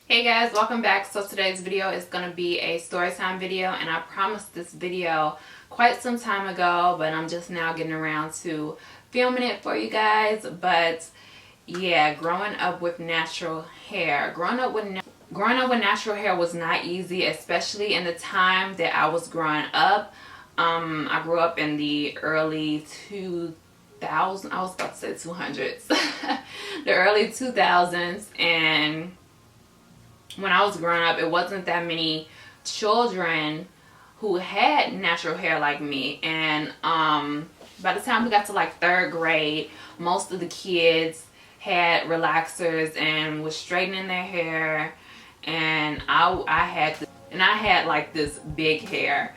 Hey guys, welcome back. So today's video is going to be a story time video, and I promised this video quite some time ago, but I'm just now getting around to filming it for you guys. But yeah, growing up with natural hair. Growing up with natural hair was not easy, especially in the time that I was growing up. I grew up in the early 2000s. I was about to say 200s. The early 2000s, and when I was growing up, it wasn't that many children who had natural hair like me. And by the time we got to like third grade, most of the kids had relaxers and was straightening their hair. And I had like this big hair.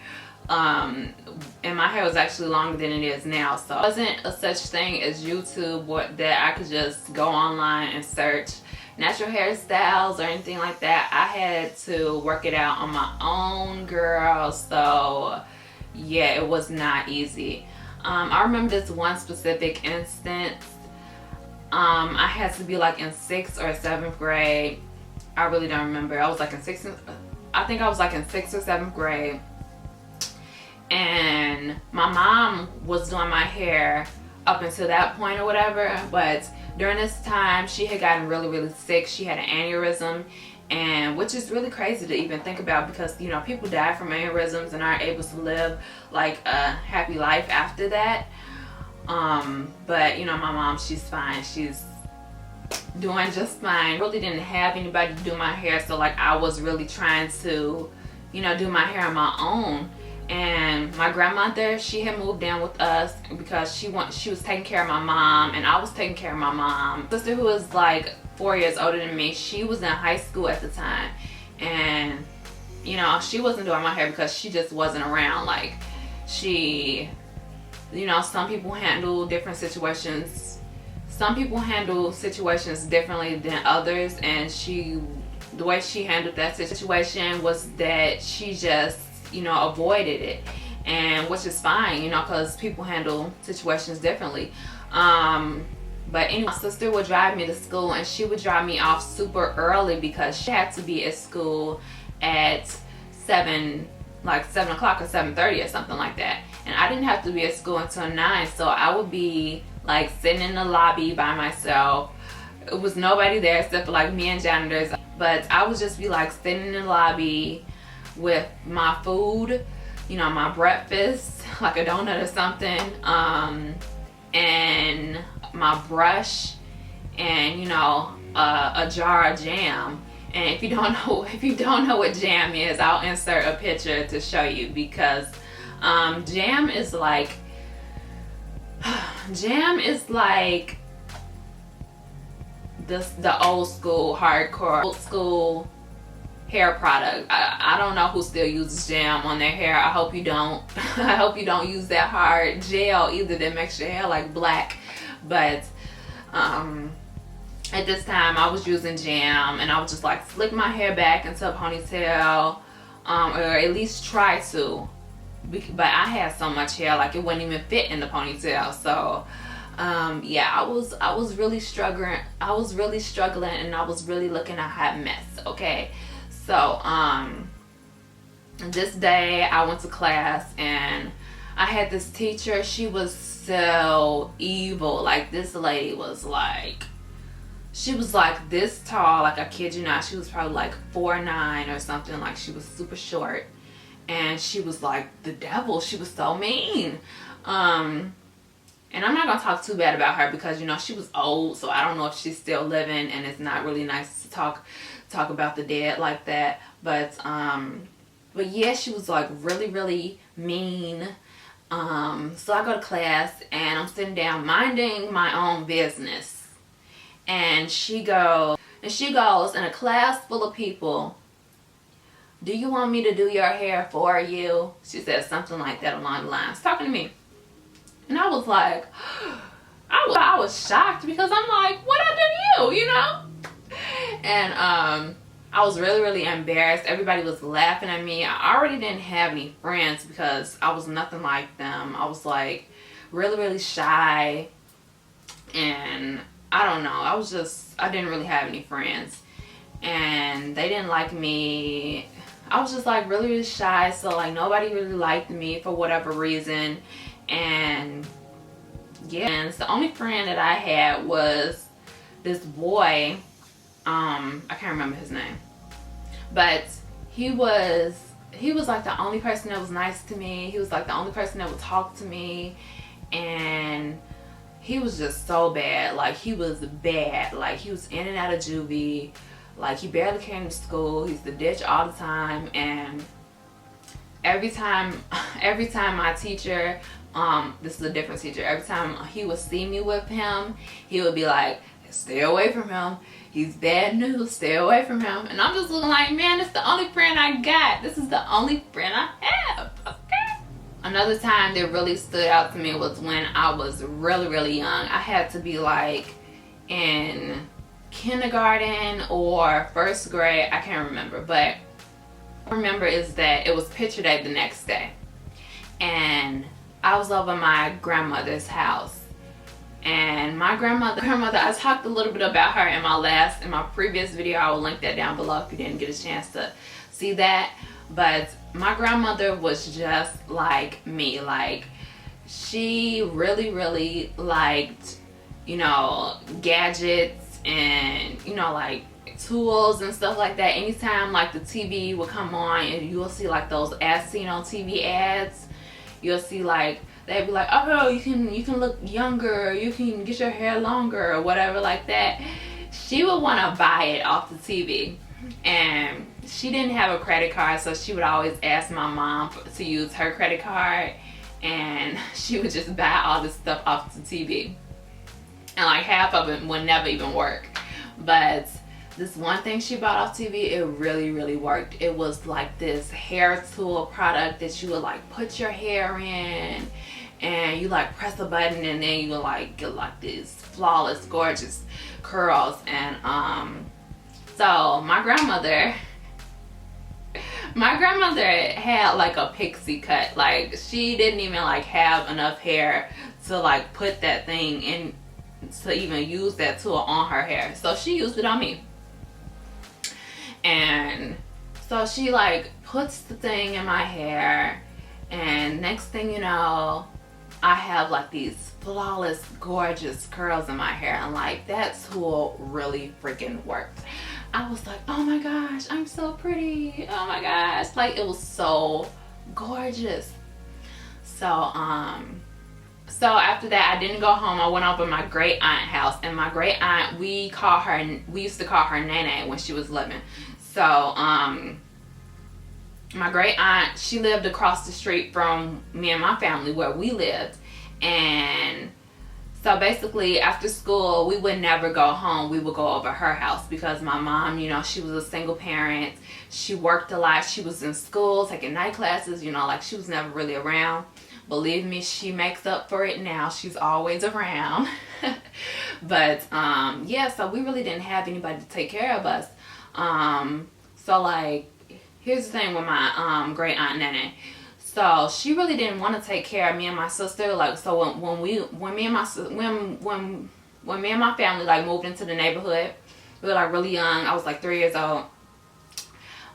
And my hair was actually longer than it is now. So it wasn't a such thing as YouTube that I could just go online and search natural hairstyles or anything like that. I had to work it out on my own, girl. So yeah, it was not easy. I remember this one specific instance. I had to be like in 6th or 7th grade. I really don't remember. I was like in 6th, I think I was like in 6th or 7th grade. And my mom was doing my hair up until that point or whatever, but during this time she had gotten really sick. She had an aneurysm, and which is really crazy to even think about, because you know, people die from aneurysms and aren't able to live like a happy life after that. But you know, my mom, she's fine. She's doing just fine. Really didn't have anybody to do my hair, so like I was really trying to, you know, do my hair on my own. And my grandmother, she had moved in with us because she was taking care of my mom, and I was taking care of my mom. Sister, who was like 4 years older than me, she was in high school at the time, and you know, she wasn't doing my hair because she just wasn't around. Like, she, you know, some people handle different situations. Some people handle situations differently than others, and the way she handled that situation was that she just, you know, avoided it, and which is fine, you know, because people handle situations differently. But anyway, my sister would drive me to school, and she would drive me off super early because she had to be at school at 7 o'clock or 7:30 or something like that, and I didn't have to be at school until 9. So I would be like sitting in the lobby by myself. It was nobody there except for like me and janitors, but I would just be like sitting in the lobby with my food, you know, my breakfast, like a donut or something, and my brush, and you know, a jar of jam. And if you don't know what jam is, I'll insert a picture to show you, because jam is like the old school, hardcore, old school hair product. I don't know who still uses jam on their hair. I hope you don't. I hope you don't use that hard gel either that makes your hair like black. But at this time I was using jam, and I would just like slick my hair back into a ponytail, or at least try to. But I had so much hair, like it wouldn't even fit in the ponytail. So yeah, I was really struggling. I was really struggling, and I was really looking a hot mess. Okay. So this day I went to class, and I had this teacher. She was so evil. Like, this lady was like, she was like this tall, like I kid you not. She was probably like 4'9" or something. Like, she was super short, and she was like the devil. She was so mean. And I'm not gonna talk too bad about her because, you know, she was old, so I don't know if she's still living, and it's not really nice to talk about the dead like that. But yeah, she was like really mean. So I go to class, and I'm sitting down minding my own business, and she goes, in a class full of people, "Do you want me to do your hair for you?" She said something like that along the lines, talking to me. And I was like, I was shocked, because I'm like, what I do to you, you know? And I was really embarrassed. Everybody was laughing at me. I already didn't have any friends because I was nothing like them. I was like really shy, and I don't know, I didn't really have any friends. and they didn't like me. I was just like really, really shy, so like nobody really liked me for whatever reason. And yeah, and the only friend that I had was this boy. I can't remember his name, but he was like the only person that was nice to me. He was like the only person that would talk to me, and he was just so bad. Like, he was bad. Like, he was in and out of juvie. Like, he barely came to school. He used to ditch all the time. And every time my teacher, this is a different teacher, every time he would see me with him, he would be like, stay away from him. He's bad news. Stay away from him. And I'm just looking like, man, this is the only friend I got. This is the only friend I have. Okay. Another time that really stood out to me was when I was really, really young. I had to be like in kindergarten or first grade. I can't remember. But what I remember is that it was picture day the next day. And I was over my grandmother's house. And my grandmother, I talked a little bit about her in my previous video. I will link that down below if you didn't get a chance to see that. But my grandmother was just like me. Like, she really, really liked, you know, gadgets and, you know, like tools and stuff like that. Anytime like the TV would come on and you'll see like those as seen on TV ads, you'll see like they'd be like, oh, you can look younger, you can get your hair longer or whatever like that. She would want to buy it off the TV. And she didn't have a credit card, so she would always ask my mom to use her credit card, and she would just buy all this stuff off the TV. And like half of it would never even work. But this one thing she bought off TV, it really, really worked. It was like this hair tool product that you would like put your hair in, and you like press a button, and then you would like get like these flawless, gorgeous curls. And so my grandmother had like a pixie cut. Like, she didn't even like have enough hair to like put that thing in, to even use that tool on her hair. So she used it on me. And so she like puts the thing in my hair, and next thing you know, I have like these flawless, gorgeous curls in my hair. And like, that tool really freaking worked. I was like, oh my gosh, I'm so pretty. Oh my gosh. Like, it was so gorgeous. So after that, I didn't go home. I went over to my great aunt house, and my great aunt, we used to call her Nene when she was living. So my great aunt, she lived across the street from me and my family where we lived. And so basically after school, we would never go home. We would go over her house because my mom, you know, she was a single parent. She worked a lot. She was in school taking night classes, you know, like, she was never really around. Believe me, she makes up for it now. She's always around. But yeah, so we really didn't have anybody to take care of us. So like, here's the thing with my great aunt Nene. So she really didn't want to take care of me and my sister. Like, so when me and my family like moved into the neighborhood, we were like really young. I was like 3 years old.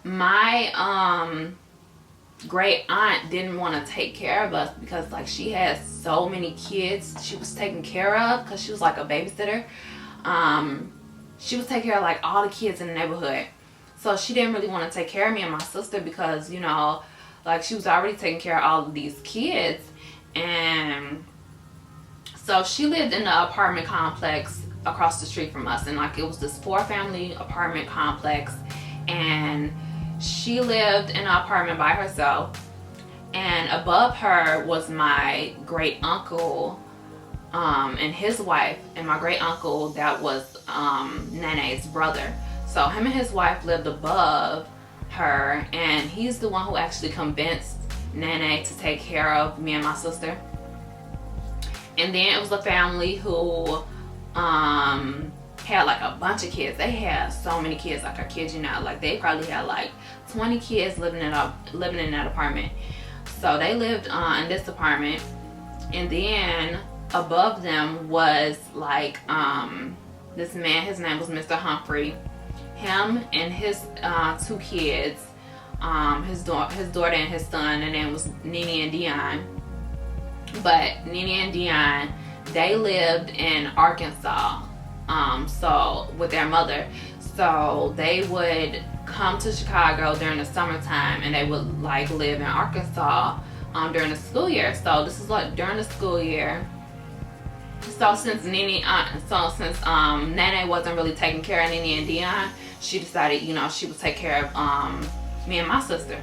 My great aunt didn't want to take care of us because like, she had so many kids she was taking care of, because she was like a babysitter. She was taking care of like all the kids in the neighborhood. So she didn't really want to take care of me and my sister because, you know, like, she was already taking care of all of these kids. And so she lived in the apartment complex across the street from us, and like, it was this 4-family apartment complex, and she lived in an apartment by herself. And above her was my great uncle and his wife, and my great uncle, that was Nene's brother. So him and his wife lived above her, and he's the one who actually convinced Nene to take care of me and my sister. And then it was a family who had like a bunch of kids. They had so many kids, like, I kid you not, like, they probably had like 20 kids living in that apartment. So they lived in this apartment, and then above them was like this man, his name was Mr. Humphrey. him and his 2 kids, his daughter and his son, and name was Nene and Dion. But Nene and Dion, they lived in Arkansas, so with their mother. So they would come to Chicago during the summertime, and they would like live in Arkansas during the school year. So this is like during the school year. So since Nene wasn't really taking care of Nene and Dion, she decided, you know, she would take care of me and my sister.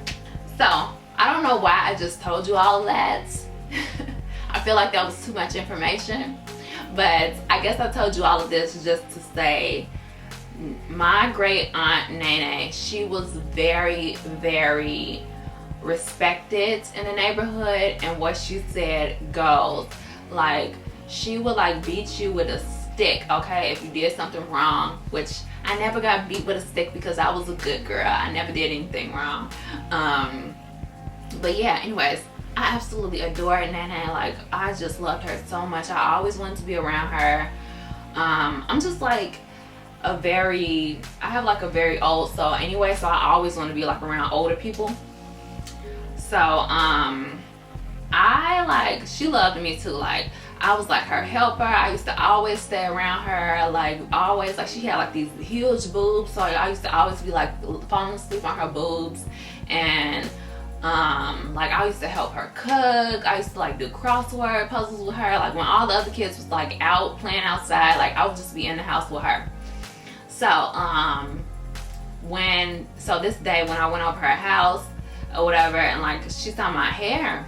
So I don't know why I just told you all that. I feel like that was too much information, but I guess I told you all of this just to say my great aunt Nene, she was very, very respected in the neighborhood, and what she said goes. Like, she would like beat you with a stick, okay, if you did something wrong, which I never got beat with a stick because I was a good girl. I never did anything wrong. But yeah, anyways, I absolutely adore Nene. Like, I just loved her so much. I always wanted to be around her. I'm just like I have like a very old soul anyway, so I always want to be like around older people. So she loved me too. Like, I was like her helper. I used to always stay around her, like always. Like, she had like these huge boobs, so I used to always be like falling asleep on her boobs. And like, I used to help her cook. I used to like do crossword puzzles with her. Like, when all the other kids was like out playing outside, like I would just be in the house with her. So this day when I went over her house or whatever, and like she saw my hair,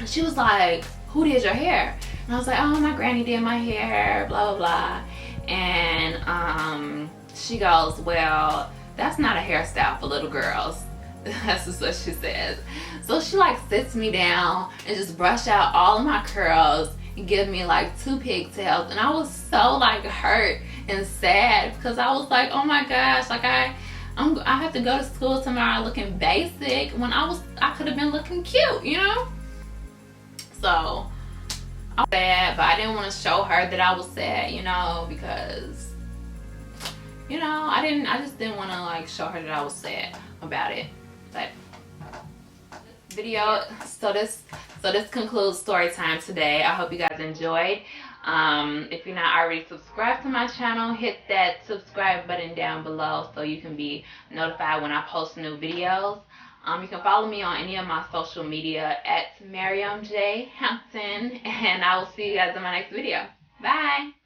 she was like, "Who did your hair?" And I was like, "Oh, my granny did my hair, blah blah blah." And she goes, "Well, that's not a hairstyle for little girls." That's just what she says. So she like sits me down and just brush out all of my curls and give me like 2 pigtails, and I was so like hurt and sad because I was like, oh my gosh, like I have to go to school tomorrow looking basic when I could have been looking cute, you know? So I was sad, but I didn't want to show her that I was sad, you know, because, you know, I just didn't want to like show her that I was sad about it. But video, so this concludes story time today. I hope you guys enjoyed. If you're not already subscribed to my channel, hit that subscribe button down below so you can be notified when I post new videos. You can follow me on any of my social media at Maryam Hampton, and I will see you guys in my next video. Bye.